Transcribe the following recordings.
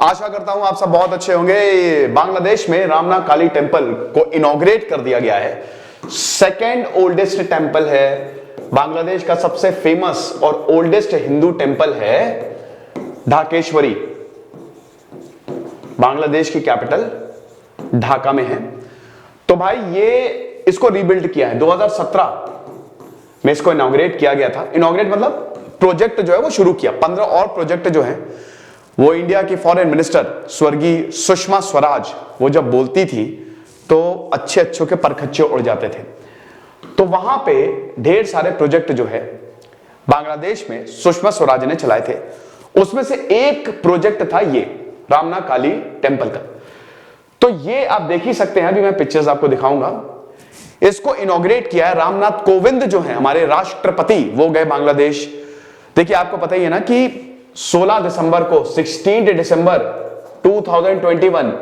आशा करता हूं आप सब बहुत अच्छे होंगे। बांग्लादेश में रामना काली टेम्पल को इनॉग्रेट कर दिया गया है। सेकेंड ओल्डेस्ट टेम्पल है, बांग्लादेश का सबसे फेमस और ओल्डेस्ट हिंदू टेम्पल है ढाकेश्वरी। बांग्लादेश की कैपिटल ढाका में है। तो भाई ये इसको रीबिल्ड किया है 2017 में, इसको इनॉग्रेट किया गया था। इनॉग्रेट मतलब प्रोजेक्ट जो है वो शुरू किया। 15 और प्रोजेक्ट जो है वो इंडिया की फॉरेन मिनिस्टर स्वर्गीय सुषमा स्वराज वो जब बोलती थी तो अच्छे अच्छों के परखच्चे उड़ जाते थे। तो वहां पे ढेर सारे प्रोजेक्ट जो है बांग्लादेश में सुषमा स्वराज ने चलाए थे। उसमें से एक प्रोजेक्ट था ये रामना काली टेम्पल का। तो ये आप देख ही सकते हैं, अभी मैं पिक्चर्स आपको दिखाऊंगा। इसको इनॉग्रेट किया है रामनाथ कोविंद जो है हमारे राष्ट्रपति, वो गए बांग्लादेश। देखिए आपको पता ही है ना कि 16 दिसंबर को 16 दिसंबर 2021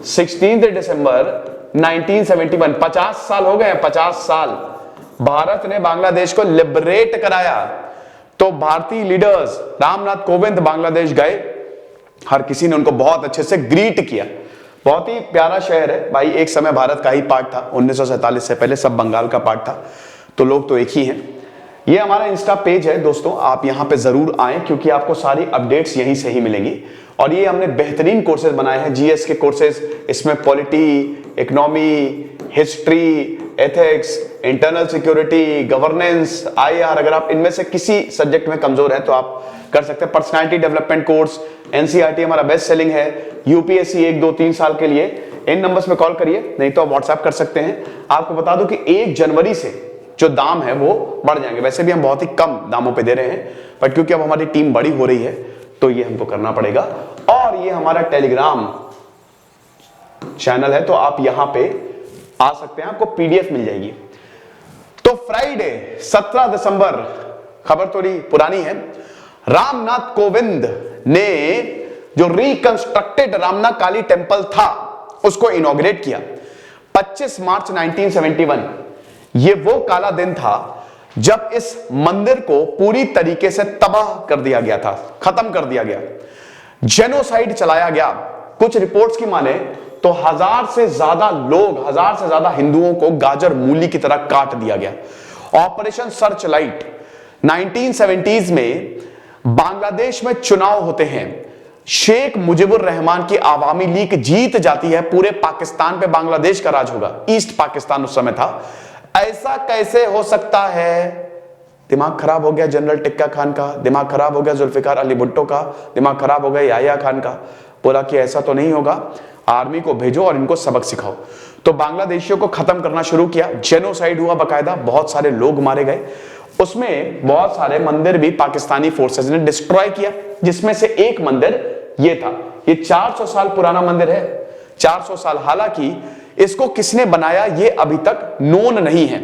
16 दिसंबर 1971 50 साल हो गए हैं। 50 साल भारत ने बांग्लादेश को लिबरेट कराया। तो भारतीय लीडर्स रामनाथ कोविंद बांग्लादेश गए, हर किसी ने उनको बहुत अच्छे से ग्रीट किया। बहुत ही प्यारा शहर है भाई। एक समय भारत का ही पार्ट था, 1947 से पहले सब बंगाल का पार्ट था। तो लोग तो एक ही हैं। ये हमारा इंस्टा पेज है दोस्तों, आप यहां पे जरूर आएं क्योंकि आपको सारी अपडेट्स यहीं से ही मिलेंगी। और ये हमने बेहतरीन कोर्सेज बनाए हैं, जीएस के कोर्सेज। इसमें polity, economy, history, ethics, internal security, governance, IR, अगर आप इनमें से किसी सब्जेक्ट में कमजोर है तो आप कर सकते हैं। पर्सनालिटी डेवलपमेंट कोर्स, एनसीईआरटी हमारा बेस्ट सेलिंग है। यूपीएससी 1, 2, 3 साल के लिए इन नंबर्स में कॉल करिए, नहीं तो आप व्हाट्सएप कर सकते हैं। आपको बता दूं कि 1 जनवरी से जो दाम है वो बढ़ जाएंगे। वैसे भी हम बहुत ही कम दामों पे दे रहे हैं, बट क्योंकि अब हमारी टीम बड़ी हो रही है तो ये हमको करना पड़ेगा। और ये हमारा टेलीग्राम चैनल है, तो आप यहां पे आ सकते हैं, आपको पीडीएफ मिल जाएगी। तो फ्राइडे 17 दिसंबर, खबर थोड़ी पुरानी है, रामनाथ कोविंद ने जो रिकंस्ट्रक्टेड रामना काली टेम्पल था उसको इनॉग्रेट किया 25 मार्च 1971। ये वो काला दिन था जब इस मंदिर को पूरी तरीके से तबाह कर दिया गया था, खत्म कर दिया गया, जेनोसाइड चलाया गया। कुछ रिपोर्ट्स की माने तो 1000 से ज्यादा लोग, 1000 से ज्यादा हिंदुओं को गाजर मूली की तरह काट दिया गया। ऑपरेशन सर्च लाइट 1970s में बांग्लादेश में चुनाव होते हैं। शेख मुजीबुर रहमान की आवामी लीग जीत जाती है। पूरे पाकिस्तान पे बांग्लादेश का राज होगा। ईस्ट पाकिस्तान उस समय था। ऐसा कैसे हो सकता है? दिमाग खराब हो गया जनरल टिक्का खान का, दिमाग खराब हो गया जुल्फिकार अली भुट्टो का, दिमाग खराब हो गया याह्या खान का। बोला कि ऐसा तो नहीं होगा, आर्मी को भेजो और इनको सबक सिखाओ। तो बांग्लादेशियों को खत्म करना शुरू किया। जेनोसाइड हुआ बकायदा, बहुत सारे लोग मारे गए। उसमें बहुत सारे मंदिर भी पाकिस्तानी फोर्सेस ने डिस्ट्रॉय किया, जिसमें से एक मंदिर ये था। ये 400 साल पुराना मंदिर है, 400 साल। हालांकि इसको किसने बनाया ये अभी तक नोन नहीं है।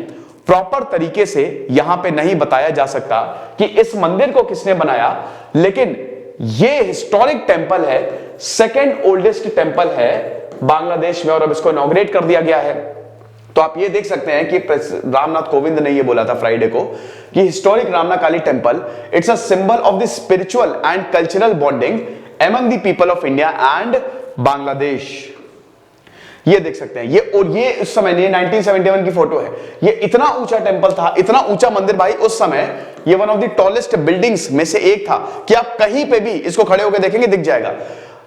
प्रॉपर तरीके से यहां पे नहीं बताया जा सकता कि इस मंदिर को किसने बनाया, लेकिन ये हिस्टोरिक टेंपल है, सेकेंड ओल्डेस्ट टेंपल है बांग्लादेश में, और अब इसको इनॉग्रेट कर दिया गया है। तो आप ये देख सकते हैं कि रामनाथ कोविंद ने ये बोला था फ्राइडे को कि historic Ramna Kali temple it's a symbol of the spiritual and cultural bonding among the people of India and Bangladesh. ये देख सकते हैं ये, और ये उस समय, ये 1971 की फोटो है। ये इतना ऊंचा टेंपल था, इतना ऊंचा मंदिर भाई उस समय। ये one of the tallest buildings में से एक था कि आप कहीं पे भी इसको खड़े होकर देखेंगे दिख जाएगा।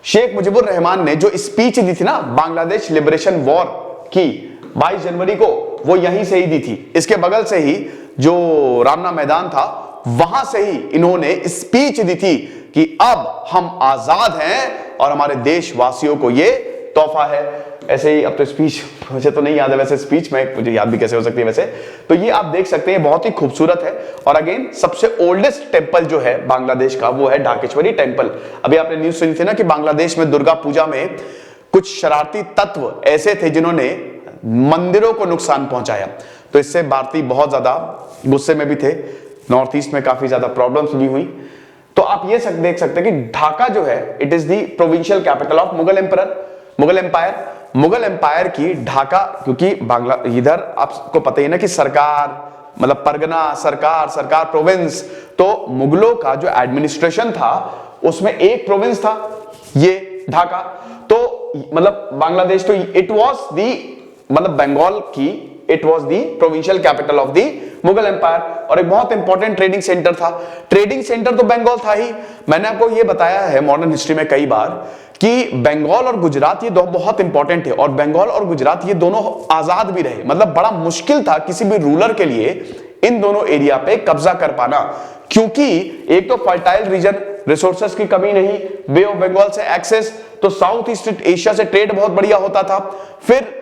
शेख मुजीबुर रहमान ने जो स्पीच दी थी ना बांग्लादेश लिबरेशन वॉर की 22 जनवरी को, वो यहीं से ही दी थी। इसके बगल से ही जो रामना मैदान था वहां से ही इन्होंने स्पीच दी थी कि अब हम आजाद हैं और हमारे देशवासियों को ये तोहफा है। ऐसे ही अब तो स्पीच मुझे तो नहीं याद है, वैसे स्पीच में मुझे याद भी कैसे हो सकती है वैसे। तो ये आप देख सकते हैं, बहुत ही खूबसूरत है। और अगेन सबसे ओल्डेस्ट टेंपल जो है बांग्लादेश का वो है ढाकेश्वरी टेंपल। अभी आपने न्यूज सुनी थी ना कि बांग्लादेश में दुर्गा पूजा में कुछ शरारती तत्व ऐसे थे जिन्होंने मंदिरों को नुकसान पहुंचाया। तो इससे भारतीय बहुत ज्यादा गुस्से में भी थे। नॉर्थ ईस्ट में काफी ज्यादा प्रॉब्लम्स भी हुई। तो आप ये देख सकते हैं कि ढाका जो है it is the provincial capital of Mughal emperor, Mughal empire. Mughal empire की ढाका, क्योंकि बांग्ला इधर आपको पता ही ना कि सरकार मतलब परगना, सरकार प्रोविंस। तो मुगलों का जो एडमिनिस्ट्रेशन था उसमें एक प्रोविंस था ये ढाका। तो मतलब बांग्लादेश, तो इट वाज दी, मतलब बंगाल की, it was the provincial capital of the Mughal empire, और एक बहुत इंपॉर्टेंट ट्रेडिंग सेंटर था। ट्रेडिंग सेंटर तो बंगाल था ही। मैंने आपको ये बताया है मॉडर्न हिस्ट्री में कई बार कि बंगाल और गुजरात ये दो बहुत इंपॉर्टेंट है, और बंगाल और गुजरात ये दोनों आजाद भी रहे। मतलब बड़ा मुश्किल था किसी भी रूलर के लिए इन दोनों एरिया पे कब्जा कर पाना, क्योंकि एक तो फर्टाइल रीजन, रिसोर्सेस की कमी नहीं, बे ऑफ बंगाल से एक्सेस, तो साउथ ईस्ट एशिया से ट्रेड बहुत बढ़िया होता था, फिर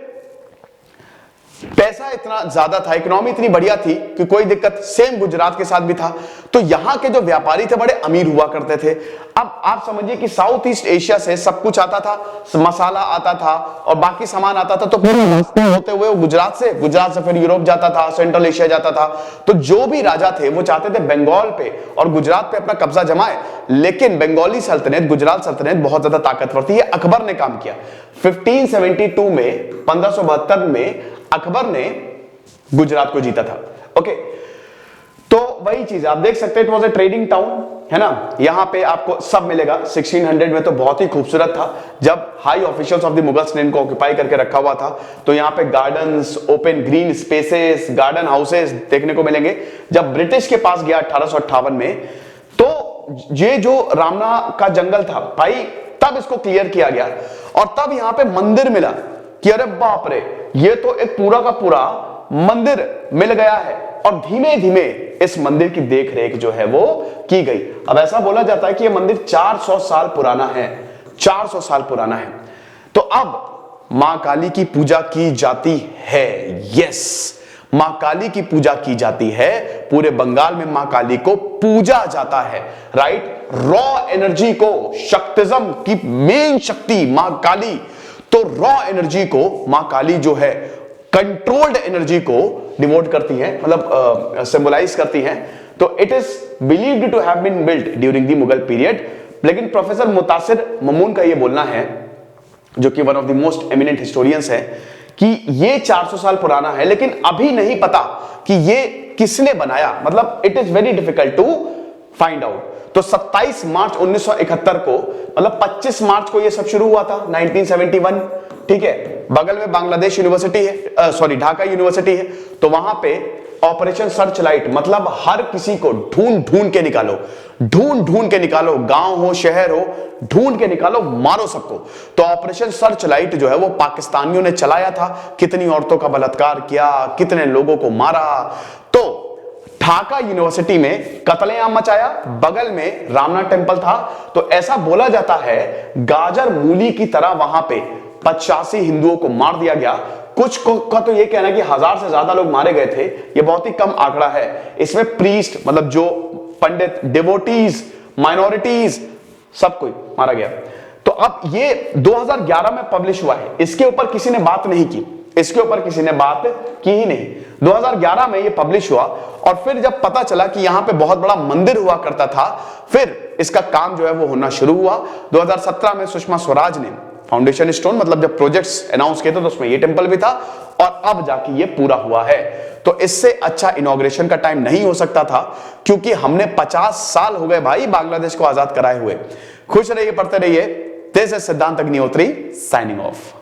पैसा इतना ज्यादा था, इकोनॉमी इतनी बढ़िया थी कि कोई दिक्कत, सेम गुजरात के साथ भी था। तो यहां के जो व्यापारी थे बड़े अमीर हुआ करते थे। अब आप समझिए कि साउथ ईस्ट एशिया से सब कुछ आता था, मसाला आता था और बाकी सामान आता था, तो पूरे रास्ते होते हुए गुजरात से फिर यूरोप जाता था, सेंट्रल एशिया जाता था। तो जो भी राजा थे वो चाहते थे बंगाल पे और गुजरात पे अपना कब्जा जमाए, लेकिन बंगाली सल्तनत, गुजरात सल्तनत बहुत ज्यादा ताकतवर थी। ये अकबर ने काम किया 1572 में, 1572 में अकबर ने गुजरात को जीता था। ओके, तो वही चीज आप देख सकते हैं, it was a trading town, है ना। यहां पे आपको सब मिलेगा। 1600 में तो बहुत ही खूबसूरत था, जब high officials of the Mughals ने इनको ऑक्यूपाई करके रखा हुआ था। तो यहां पे gardens, open green spaces, garden houses देखने को मिलेंगे। जब ब्रिटिश के पास गया 1858 में, तो ये जो रामना का जंगल था भाई, तब इसको क्लियर किया गया, और तब यहां पे मंदिर मिला कि अरे बाप रे, ये तो एक पूरा का पूरा मंदिर मिल गया है। और धीमे धीमे इस मंदिर की देखरेख जो है वो की गई। अब ऐसा बोला जाता है कि ये मंदिर 400 साल पुराना है, 400 साल पुराना है। तो अब मां काली की पूजा की जाती है। यस, मां काली की पूजा की जाती है। पूरे बंगाल में मां काली को पूजा जाता है, राइट। रॉ एनर्जी को, शक्तिज्म की मेन शक्ति मां काली, तो रॉ एनर्जी को मां काली जो है कंट्रोल्ड एनर्जी को डिवोट करती है, मतलब सिंबलाइज करती है। तो it is believed to have been built during the Mughal period. लेकिन प्रोफेसर मुतासिर ममून का यह बोलना है, जो कि one of the most eminent historians है, कि ये 400 साल पुराना है, लेकिन अभी नहीं पता कि ये किसने बनाया। मतलब it is very difficult to find out. तो 27 मार्च 1971 को, मतलब 25 मार्च को ये सब शुरू हुआ था, 1971, ठीक है। बगल में बांग्लादेश यूनिवर्सिटी है, सॉरी ढाका यूनिवर्सिटी है। तो वहां पे ऑपरेशन सर्च लाइट, मतलब हर किसी को ढूंढ ढूंढ के निकालो, ढूंढ ढूंढ के निकालो, गांव हो शहर हो, ढूंढ के निकालो, मारो सबको। तो ऑपरेशन सर्च लाइट जो है वो पाकिस्तानियों ने चलाया था। कितनी औरतों का बलात्कार किया, कितने लोगों को मारा। तो ढाका यूनिवर्सिटी में कत्लेआम मचाया, बगल में रामना टेम्पल था। तो ऐसा बोला जाता है गाजर मूली की तरह वहां पे 85 हिंदुओं को मार दिया गया। कुछ का तो ये कहना है कि 1000 से ज्यादा लोग मारे गए थे। ये बहुत ही कम आंकड़ा है। इसमें प्रीस्ट, मतलब जो पंडित, डिवोटीज, माइनॉरिटीज, सब कोई मारा गया। तो अब ये 2011 में पब्लिश हुआ है। इसके ऊपर किसी ने बात नहीं की, इसके ऊपर किसी ने बात की ही नहीं। 2011 में ये पब्लिश हुआ, और फिर जब पता चला कि यहां पे बहुत बड़ा मंदिर हुआ करता था, फिर इसका काम जो है वो होना शुरू हुआ। 2017 में सुषमा स्वराज ने फाउंडेशन स्टोन, मतलब जब प्रोजेक्ट्स अनाउंस किए थे तो उसमें ये टेंपल भी था, और अब जाके ये पूरा हुआ है। तो इससे अच्छा इनॉग्रेशन का टाइम नहीं हो सकता था, क्योंकि हमने 50 साल हो गए भाई बांग्लादेश को आजाद कराए हुए। खुश रहिए, पढ़ते रहिए। दिस इज सिद्धांत अग्निहोत्री साइनिंग ऑफ।